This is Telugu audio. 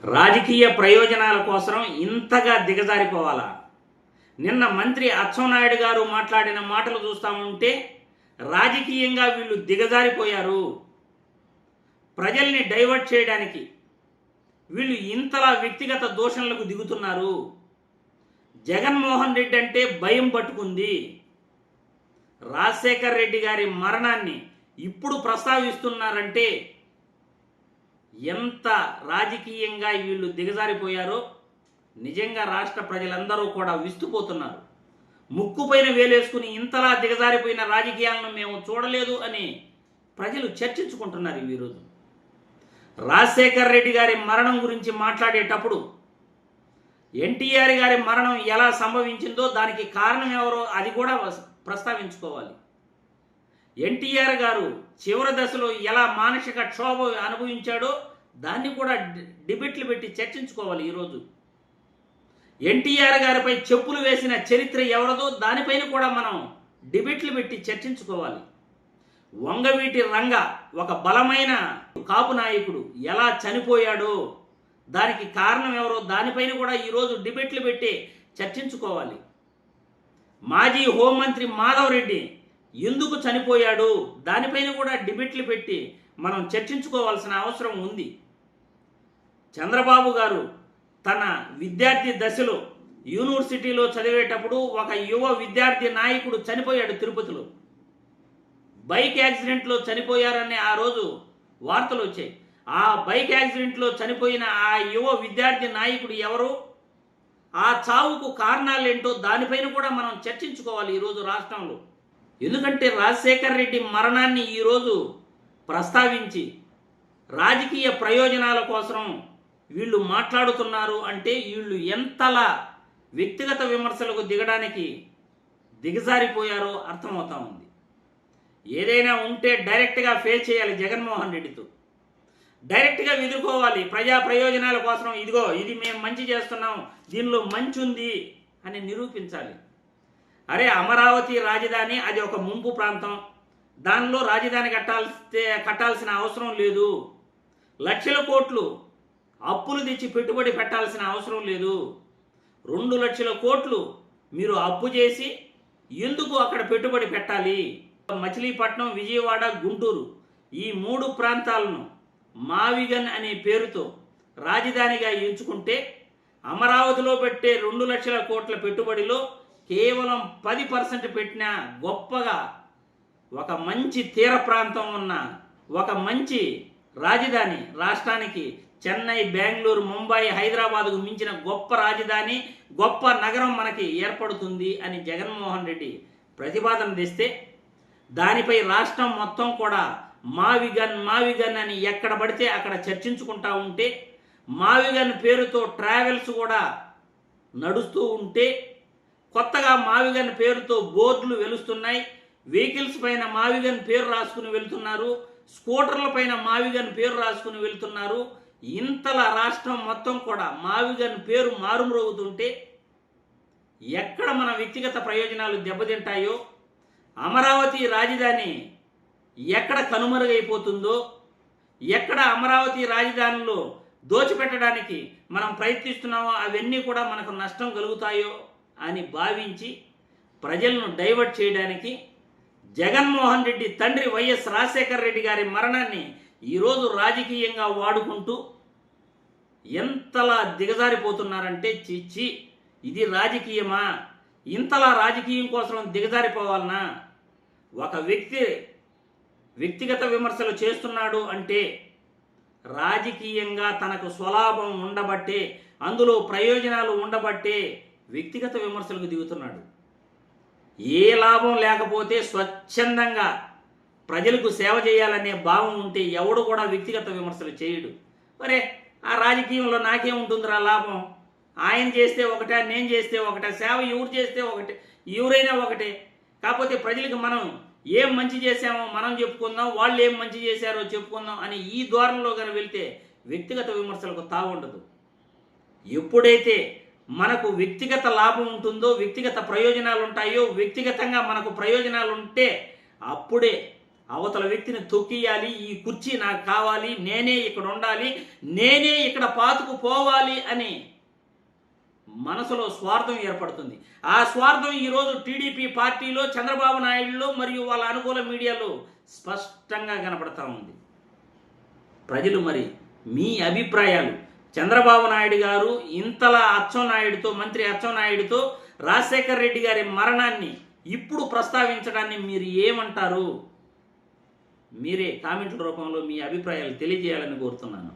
రాజకీయ ప్రయోజనాల కోసం ఇంతగా దిగజారిపోవాలా? నిన్న మంత్రి అచ్చెన్నాయుడు గారు మాట్లాడిన మాటలు చూస్తూ ఉంటే రాజకీయంగా వీళ్ళు దిగజారిపోయారు. ప్రజల్ని డైవర్ట్ చేయడానికి వీళ్ళు ఇంతలా వ్యక్తిగత దూషణలకు దిగుతున్నారు. జగన్మోహన్ రెడ్డి అంటే భయం పట్టుకుంది. రాజశేఖర్ రెడ్డి గారి మరణాన్ని ఇప్పుడు ప్రస్తావిస్తున్నారంటే ఎంత రాజకీయంగా వీళ్ళు దిగజారిపోయారో నిజంగా రాష్ట్ర ప్రజలందరూ కూడా విస్తుపోతున్నారు. ముక్కుపైన వేలేసుకుని ఇంతలా దిగజారిపోయిన రాజకీయాలను మేము చూడలేదు అని ప్రజలు చర్చించుకుంటున్నారు. ఈరోజు రాజశేఖర్ రెడ్డి గారి మరణం గురించి మాట్లాడేటప్పుడు ఎన్టీఆర్ గారి మరణం ఎలా సంభవించిందో దానికి కారణం ఎవరో అది కూడా ప్రస్తావించుకోవాలి. ఎన్టీఆర్ గారు చివరి దశలో ఎలా మానసిక క్షోభ అనుభవించాడో దాన్ని కూడా డిబేట్లు పెట్టి చర్చించుకోవాలి. ఈరోజు ఎన్టీఆర్ గారిపై చెప్పులు వేసిన చరిత్ర ఎవరదో దానిపైన కూడా మనం డిబేట్లు పెట్టి చర్చించుకోవాలి. వంగవీటి రంగ ఒక బలమైన కాపు నాయకుడు ఎలా చనిపోయాడో దానికి కారణం ఎవరో దానిపైన కూడా ఈరోజు డిబేట్లు పెట్టి చర్చించుకోవాలి. మాజీ హోంమంత్రి మాధవ్ రెడ్డి ఎందుకు చనిపోయాడు దానిపైన కూడా డిబేట్లు పెట్టి మనం చర్చించుకోవాల్సిన అవసరం ఉంది. చంద్రబాబు గారు తన విద్యార్థి దశలో యూనివర్సిటీలో చదివేటప్పుడు ఒక యువ విద్యార్థి నాయకుడు చనిపోయాడు. తిరుపతిలో బైక్ యాక్సిడెంట్లో చనిపోయారని ఆ రోజు వార్తలు వచ్చాయి. ఆ బైక్ యాక్సిడెంట్లో చనిపోయిన ఆ యువ విద్యార్థి నాయకుడు ఎవరు, ఆ చావుకు కారణాలేంటో దానిపైన కూడా మనం చర్చించుకోవాలి ఈరోజు రాష్ట్రంలో. ఎందుకంటే రాజశేఖర్ రెడ్డి మరణాన్ని ఈరోజు ప్రస్తావించి రాజకీయ ప్రయోజనాల కోసం వీళ్ళు మాట్లాడుతున్నారు అంటే వీళ్ళు ఎంతలా వ్యక్తిగత విమర్శలకు దిగడానికి దిగజారిపోయారో అర్థమవుతా ఉంది. ఏదైనా ఉంటే డైరెక్ట్గా ఫేస్ చేయాలి. జగన్మోహన్ రెడ్డితో డైరెక్ట్గా ఎదుర్కోవాలి. ప్రజా ప్రయోజనాల కోసం ఇదిగో ఇది మేము మంచి చేస్తున్నాం, దీనిలో మంచి ఉంది అని నిరూపించాలి. అరే అమరావతి రాజధాని అది ఒక ముంపు ప్రాంతం, దానిలో రాజధాని కట్టాల్సిన అవసరం లేదు. లక్షల కోట్లు అప్పులు తెచ్చి పెట్టుబడి పెట్టాల్సిన అవసరం లేదు. 2 లక్షల కోట్లు మీరు అప్పు చేసి ఎందుకు అక్కడ పెట్టుబడి పెట్టాలి? మచిలీపట్నం, విజయవాడ, గుంటూరు ఈ 3 ప్రాంతాలను మావిగన్ అనే పేరుతో రాజధానిగా ఎంచుకుంటే అమరావతిలో పెట్టే 2 లక్షల కోట్ల పెట్టుబడిలో కేవలం 10% పెట్టినా గొప్పగా ఒక మంచి తీర ప్రాంతం ఉన్న ఒక మంచి రాజధాని రాష్ట్రానికి చెన్నై, బెంగళూరు, ముంబై, హైదరాబాద్కు మించిన గొప్ప రాజధాని, గొప్ప నగరం మనకి ఏర్పడుతుంది అని జగన్మోహన్ రెడ్డి ప్రతిపాదన తెస్తే దానిపై రాష్ట్రం మొత్తం కూడా మావిగన్ అని ఎక్కడ పడితే అక్కడ చర్చించుకుంటా ఉంటే, మావిగన్ పేరుతో ట్రావెల్స్ కూడా నడుస్తూ ఉంటే, కొత్తగా మావిగన్ పేరుతో బోర్డులు వెలుస్తున్నాయి. వెహికల్స్ పైన మావిగన్ పేరు రాసుకుని వెళ్తున్నారు, స్కూటర్ల పైన మావిగన్ పేరు రాసుకుని వెళ్తున్నారు. ఇంతలా రాష్ట్రం మొత్తం కూడా మావిగన్ పేరు మారుమ్రోగుతుంటే ఎక్కడ మన వ్యక్తిగత ప్రయోజనాలు దెబ్బతింటాయో, అమరావతి రాజధాని ఎక్కడ కనుమరుగైపోతుందో, ఎక్కడ అమరావతి రాజధానిలో దోచిపెట్టడానికి మనం ప్రయత్నిస్తున్నామో అవన్నీ కూడా మనకు నష్టం కలుగుతాయో అని భావించి ప్రజలను డైవర్ట్ చేయడానికి జగన్మోహన్ రెడ్డి తండ్రి వైఎస్ రాజశేఖర్ రెడ్డి గారి మరణాన్ని ఈరోజు రాజకీయంగా వాడుకుంటూ ఎంతలా దిగజారిపోతున్నారంటే చిచ్చి, ఇది రాజకీయమా? ఇంతలా రాజకీయం కోసం దిగజారిపోవాలనా? ఒక వ్యక్తిగత విమర్శలు చేస్తున్నాడు అంటే రాజకీయంగా తనకు స్వలాభం ఉండబట్టే, అందులో ప్రయోజనాలు ఉండబట్టే వ్యక్తిగత విమర్శలకు దిగుతున్నాడు. ఏ లాభం లేకపోతే స్వచ్ఛందంగా ప్రజలకు సేవ చేయాలనే భావం ఉంటే ఎవడు కూడా వ్యక్తిగత విమర్శలు చేయడు. మరే ఆ రాజకీయంలో నాకేముంటుందిరా లాభం? ఆయన చేస్తే ఒకటే, నేను చేస్తే ఒకటే, సేవ ఎవరు చేస్తే ఒకటే, ఎవరైనా ఒకటే. కాకపోతే ప్రజలకు మనం ఏం మంచి చేసామో మనం చెప్పుకుందాం, వాళ్ళు ఏం మంచి చేశారో చెప్పుకుందాం అని ఈ ధోరణిలో కనుక వెళ్తే వ్యక్తిగత విమర్శలకు తావుండదు. ఎప్పుడైతే మనకు వ్యక్తిగత లాభం ఉంటుందో, వ్యక్తిగత ప్రయోజనాలు ఉంటాయో, వ్యక్తిగతంగా మనకు ప్రయోజనాలు ఉంటే అప్పుడే అవతల వ్యక్తిని తొక్కియాలి, ఈ కుర్చీ నాకు కావాలి, నేనే ఇక్కడ ఉండాలి, నేనే ఇక్కడ పాతుకు పోవాలి అని మనసులో స్వార్థం ఏర్పడుతుంది. ఆ స్వార్థం ఈరోజు టీడీపీ పార్టీలో, చంద్రబాబు నాయుడులో మరియు వాళ్ళ అనుకూల మీడియాలో స్పష్టంగా కనపడతా ఉంది. ప్రజలు మరి మీ అభిప్రాయాలు, చంద్రబాబు నాయుడు గారు ఇంతలా అచ్చెన్నాయుడుతో, మంత్రి అచ్చెన్నాయుడుతో రాజశేఖర రెడ్డి గారి మరణాన్ని ఇప్పుడు ప్రస్తావించడాన్ని మీరు ఏమంటారు? మీరే కామెంట్ల రూపంలో మీ అభిప్రాయాలు తెలియజేయాలని కోరుతున్నాను.